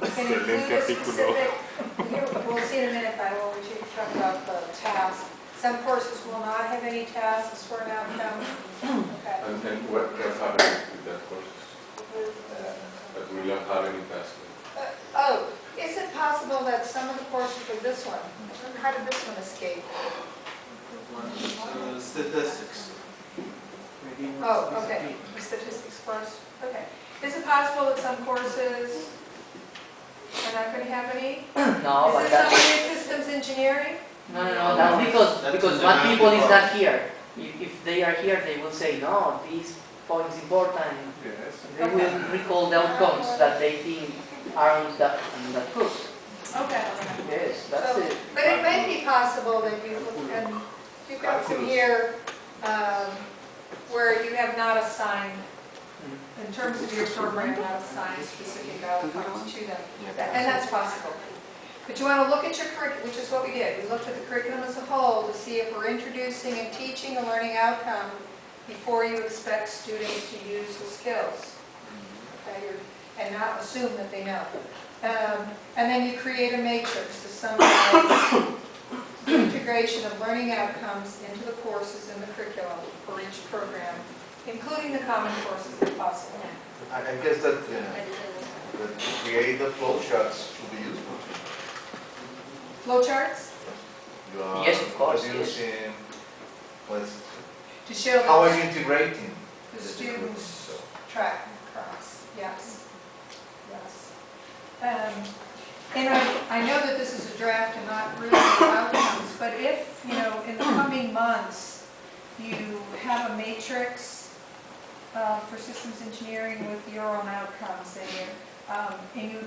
You can include a specific, we'll see in a minute, but when we talk about the task. Some courses will not have any tasks for an outcome. Okay. And what's happening with that course? That we don't have any tasks. Oh, is it possible that some of the courses for this one, how did this one escape? Statistics. Oh, okay, the statistics course, okay. Is it possible that some courses are not going to have any? No, but is this somebody in systems engineering? No, that's because one people is not here. If they are here, they will say, no, this point is important. Yes. They will recall the outcomes that they think are on that course. Okay. Yes, that's So, it. but it may be possible that you, and you've got some here where you have not assigned, in terms of your program, not assigned specific outcomes to them. And that's possible. But you want to look at your curriculum, which is what we did. We looked at the curriculum as a whole to see if we're introducing and teaching a learning outcome before you expect students to use the skills. Okay? And not assume that they know. And then you create a matrix to summarize the integration of learning outcomes into the courses in the curriculum for each program, including the common courses if possible. I guess that to create the flowcharts should be useful. Flowcharts? You are Yes, of course, producing, To show how are that you integrating the students track across. Yes. Yes. And I know that this is a draft and not really outcomes, but if, in the coming months, you have a matrix for systems engineering with your own outcomes and you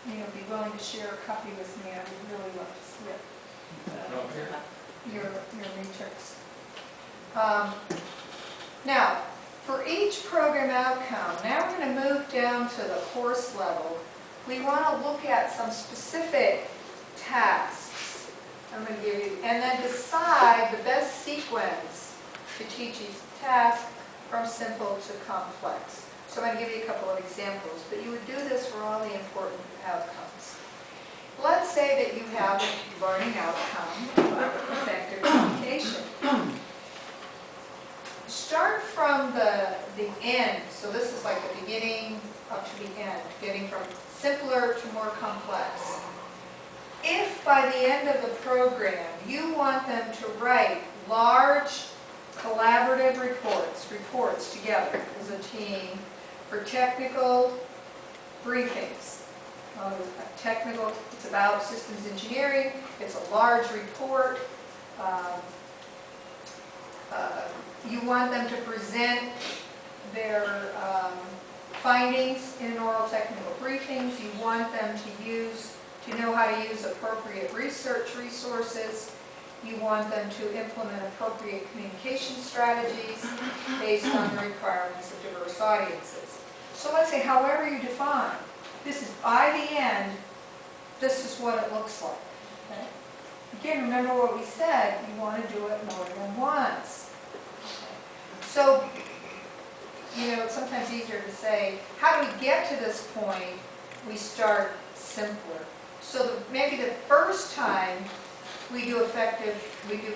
be willing to share a copy with me, I would really love to see it. Your matrix. Now, for each program outcome, now we're going to move down to the course level. We want to look at some specific tasks I'm going to give you, and then decide the best sequence to teach each task from simple to complex. So I'm going to give you a couple of examples, but you would do this for all the important outcomes. Let's say that you have a learning outcome about effective communication. Start from the end, so this is like the beginning up to the end, getting from simpler to more complex. If by the end of the program you want them to write large collaborative reports together as a team for technical briefings. It's about systems engineering, it's a large report. You want them to present their findings in oral technical briefings. You want them to know how to use appropriate research resources. You want them to implement appropriate communication strategies based on the requirements of diverse audiences. So let's say, however you define, this is by the end, this is what it looks like. Okay? Again, remember what we said, you want to do it more than once. So, it's sometimes easier to say, how do we get to this point? We start simpler. So maybe the first time we do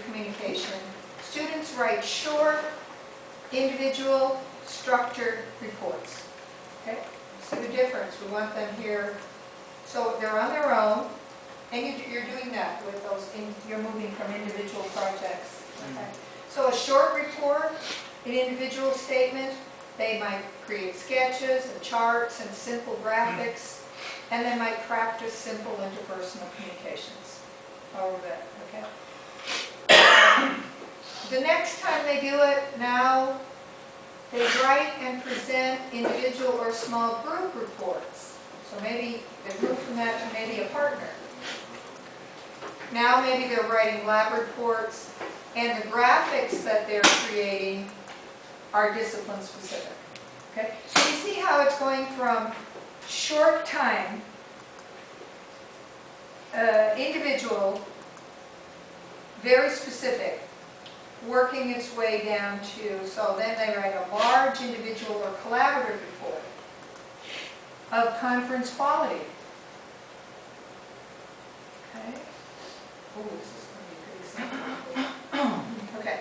communication, students write short, individual, structured reports. Okay? See the difference. We want them here. So they're on their own, and you're doing that with those, you're moving from individual projects. Okay? So a short report, an individual statement, they might create sketches and charts and simple graphics, and they might practice simple interpersonal communications over that, okay? The next time they do it, now they write and present individual or small group reports. So maybe they move from that to maybe a partner. Now maybe they're writing lab reports, and the graphics that they're creating are discipline specific. Okay? So you see how it's going from short time, individual, very specific, working its way down to, so then they write a large individual or collaborative report of conference quality. Oh, this is going to be a good example. Okay.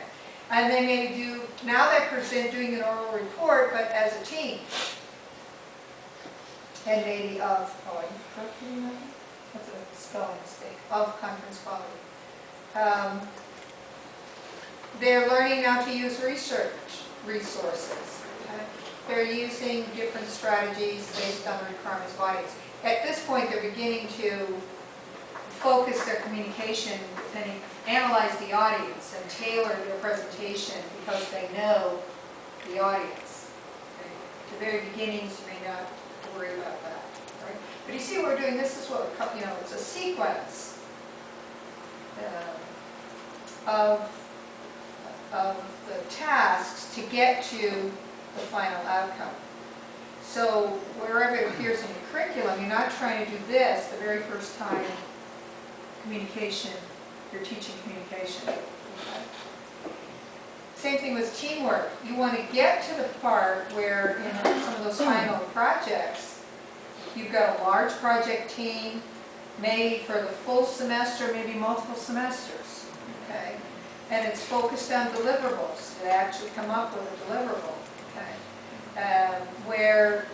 And they may do, now they're doing an oral report, but as a team. And maybe of, oh, I corrected that? That's a spelling mistake, of conference quality. They're learning now to use research resources. Okay? They're using different strategies based on the requirements of audience. At this point, they're beginning to focus their communication and analyze the audience and tailor their presentation because they know the audience. Okay? At the very beginnings, you may not worry about that. Right? But you see what we're doing, this is what, it's a sequence of the tasks to get to the final outcome. So wherever it appears in your curriculum, you're not trying to do this the very first time communication, you're teaching communication. Okay? Same thing with teamwork. You want to get to the part where in some of those final projects, you've got a large project team, maybe for the full semester, maybe multiple semesters. Okay? And it's focused on deliverables. They actually come up with a deliverable. Okay? Where,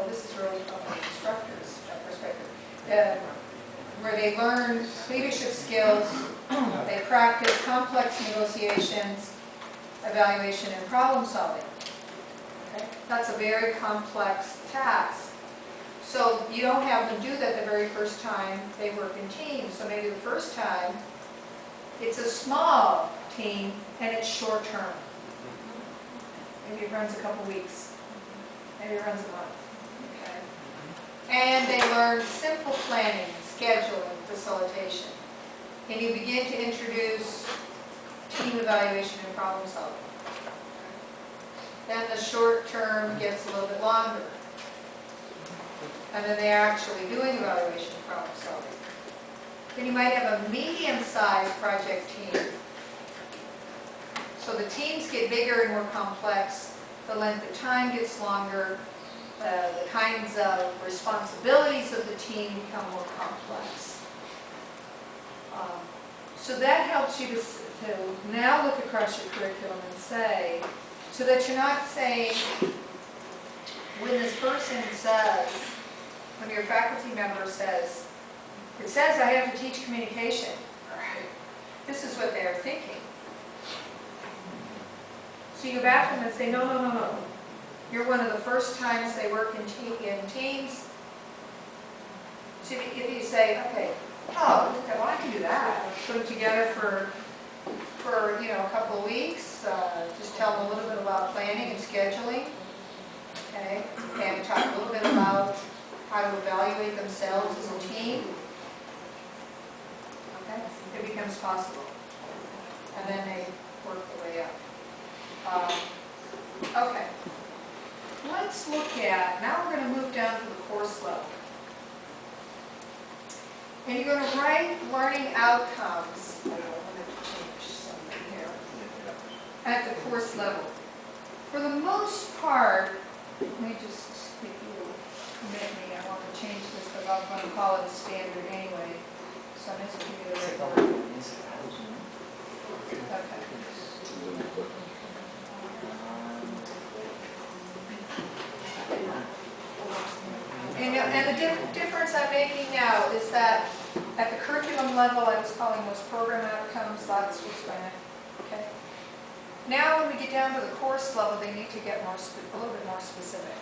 this is really from the instructor's perspective, where they learn leadership skills, they practice complex negotiations, evaluation, and problem solving. Okay? That's a very complex task. So you don't have them do that the very first time they work in teams. So maybe the first time, it's a small team and it's short term. Maybe it runs a couple weeks. Maybe it runs a month. Okay? And they learn simple planning, scheduling, facilitation. And you begin to introduce team evaluation and problem solving. Then the short term gets a little bit longer. And then they're actually doing evaluation and problem solving. Then you might have a medium-sized project team. So the teams get bigger and more complex, the length of time gets longer, the kinds of responsibilities of the team become more complex. So that helps you to now look across your curriculum and say, so that you're not saying, when this person says, when your faculty member says, it says I have to teach communication. Right. This is what they're thinking. So you go back to them and say, no, no, no, no. You're one of the first times they work in teams. So if you say, okay, oh, okay, well I can do that. Put them together for a couple of weeks. Just tell them a little bit about planning and scheduling. Okay, and talk a little bit about how to evaluate themselves as a team. Okay, it becomes possible. And then they work their way up. Okay, let's look at, now we're going to move down to the course level. And you're going to write learning outcomes. I'm going to change something here. At the course level. For the most part, let me just, if you permit me, I want to change this, but I'm going to call it a standard anyway. So I'm just going to give you the right word. Okay. And the difference I'm making now is that at the curriculum level, I was calling those program outcomes. That's what's going to, okay. Now when we get down to the course level, they need to get a little bit more specific.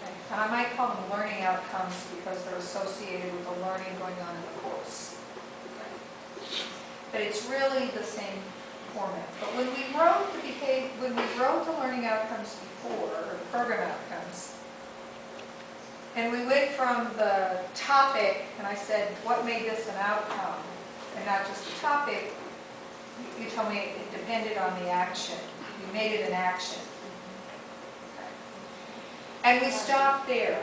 Okay? And I might call them learning outcomes because they're associated with the learning going on in the course. Okay? But it's really the same format. But when we wrote the learning outcomes before, or the program outcomes, and we went from the topic, and I said, what made this an outcome? And not just the topic, you told me it depended on the action. You made it an action. Okay. And we stopped there.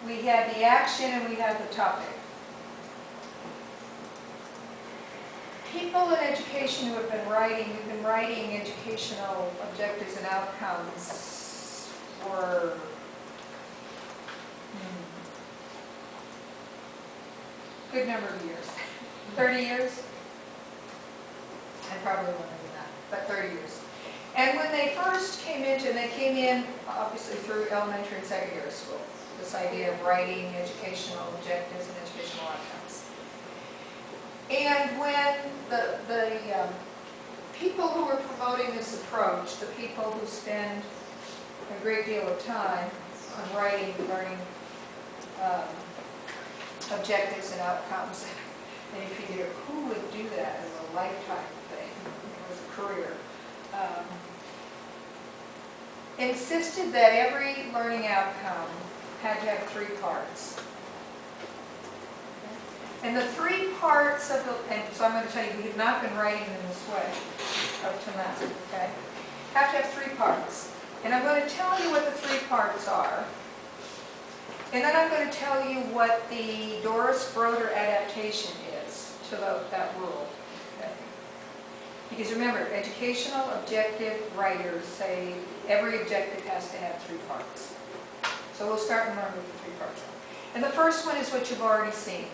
We had the action and we had the topic. People in education who have been writing educational objectives and outcomes for good number of years. 30 years? And probably longer than that, but 30 years. And when they first came into, and they came in obviously through elementary and secondary school, this idea of writing educational objectives and educational outcomes. And when the people who were promoting this approach, the people who spend a great deal of time on writing, learning objectives and outcomes, and you figure, who would do that as a lifetime thing, as a career? Insisted that every learning outcome had to have 3 parts. And the 3 parts of the, and so I'm going to tell you, we have not been writing in this way up to now, okay? Have to have 3 parts. And I'm going to tell you what the 3 parts are. And then I'm going to tell you what the Doris Broder adaptation is to that rule. Okay? Because remember, educational objective writers say every objective has to have 3 parts. So we'll start and learn what the 3 parts are. And the first one is what you've already seen.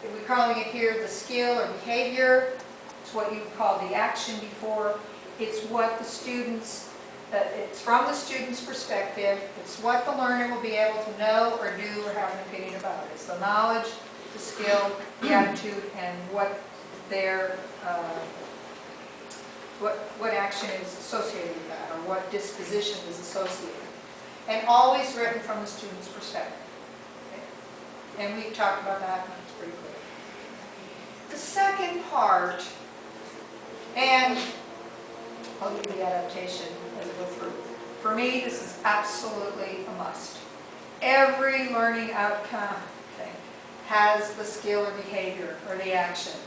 We're calling it here the skill or behavior. It's what you called the action before. It's what the students, it's from the student's perspective. It's what the learner will be able to know or do or have an opinion about. It's the knowledge, the skill, the attitude, and what their what action is associated with that, or what disposition is associated. And always written from the student's perspective. Okay? And we've talked about that, and it's pretty clear. The second part, and I'll give you the adaptation as I go through. For me, this is absolutely a must. Every learning outcome thing has the skill or behavior or the action.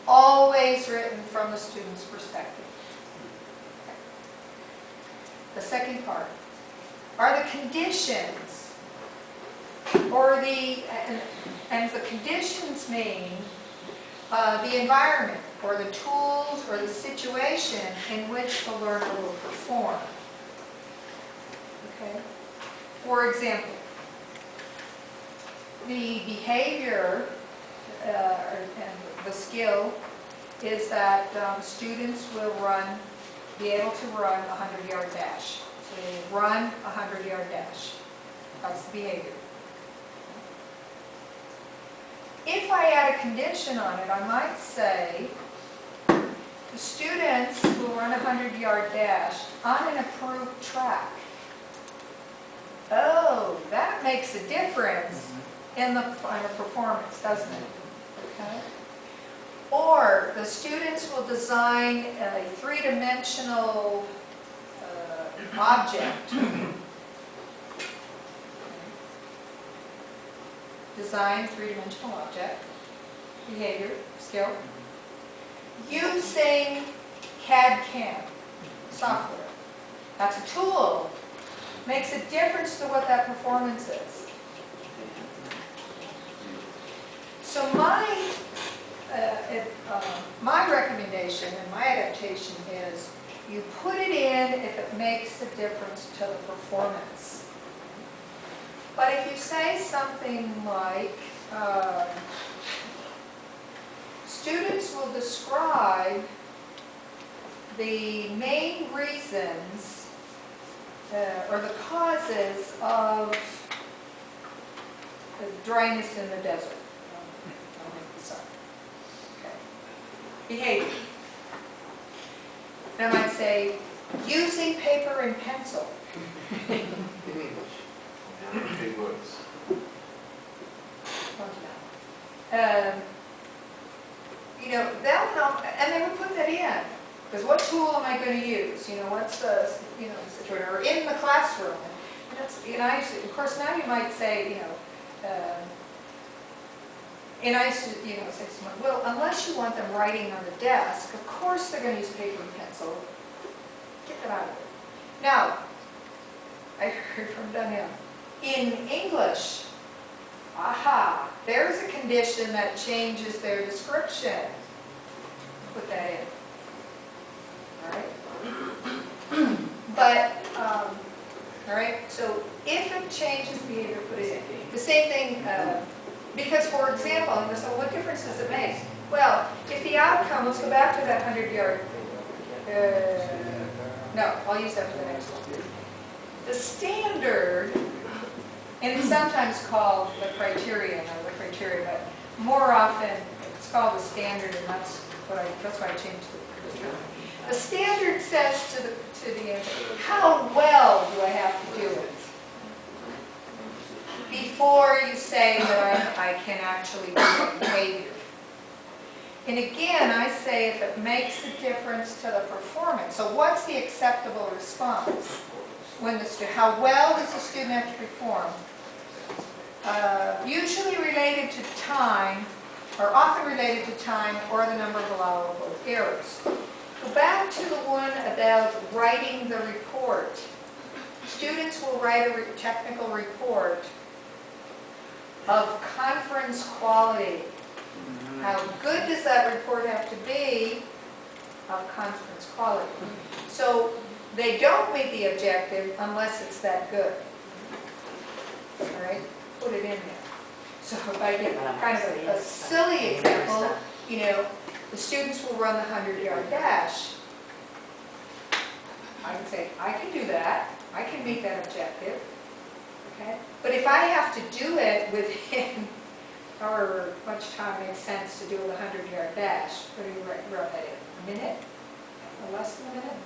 Always written from the student's perspective. Okay. The second part are the conditions, or and the conditions mean the environment, or the tools, or the situation in which the learner will perform. Okay? For example, the behavior and the skill is that students will be able to run a 100-yard dash. So they run a 100-yard dash. That's the behavior. If I add a condition on it, I might say the students will run a 100-yard dash on an approved track. Oh, that makes a difference in the final performance, doesn't it? Okay. Or the students will design a 3-dimensional object. Design 3-dimensional object, behavior, skill, using CAD/CAM software. That's a tool. Makes a difference to what that performance is. So my recommendation and my adaptation is you put it in if it makes a difference to the performance. But if you say something like, students will describe the main reasons or the causes of the dryness in the desert. I'll make this up. Okay. Behavior. And I might say, using paper and pencil. Big words. You know, they'll know, and they would put that in. Because what tool am I going to use? You know, what's the, you know, situation, or in the classroom. And that's, you know, of course, now you might say, you know, and I used to, you know, say to someone, well, unless you want them writing on the desk, of course they're going to use paper and pencil. Get that out of it. Now, I heard from Danielle. In English, aha, there's a condition that changes their description. Put that in. All right? But, all right, so if it changes behavior, put it in. The same thing, Because, for example, and so what difference does it make? Well, if the outcome, let's go back to that 100-yard. No, I'll use that for the next one. The standard, and it's sometimes called the criterion or the criteria, but more often it's called the standard, and that's why I changed the term. The standard says to the answer, how well do I have to do it? Before you say that I can actually do the behavior. And again, I say if it makes a difference to the performance. So what's the acceptable response? When how well does the student have to perform? Usually related to time, or often related to time or the number of allowable errors. Go back to the one about writing the report. Students will write a technical report of conference quality. How good does that report have to be of conference quality? So they don't meet the objective unless it's that good. All right, put it in there. So if I give kind of a silly example, you know, the students will run the 100-yard dash. I can say, I can do that. I can meet that objective. Okay? But if I have to do it within however much time makes sense to do a 100-yard dash, what do you run that in? A minute? Or less than a minute?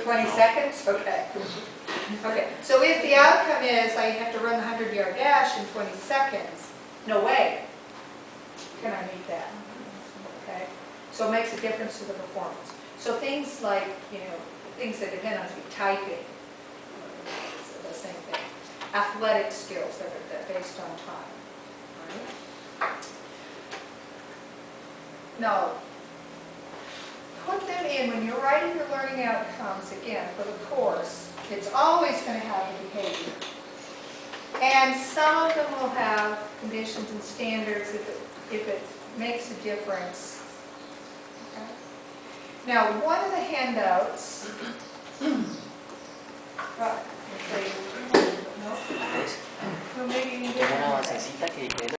20 seconds? Okay. Okay. So if the outcome is I have to run the 100-yard dash in 20 seconds, no way can I meet that. Okay? So it makes a difference to the performance. So things like, you know, things that depend on typing, the same thing. Athletic skills that are based on time. Right? Now, put them in when you're writing your learning outcomes, again, for the course. It's always going to have a behavior. And some of them will have conditions and standards if it makes a difference. Okay? Now, one of the handouts, well, no, maybe you didn't.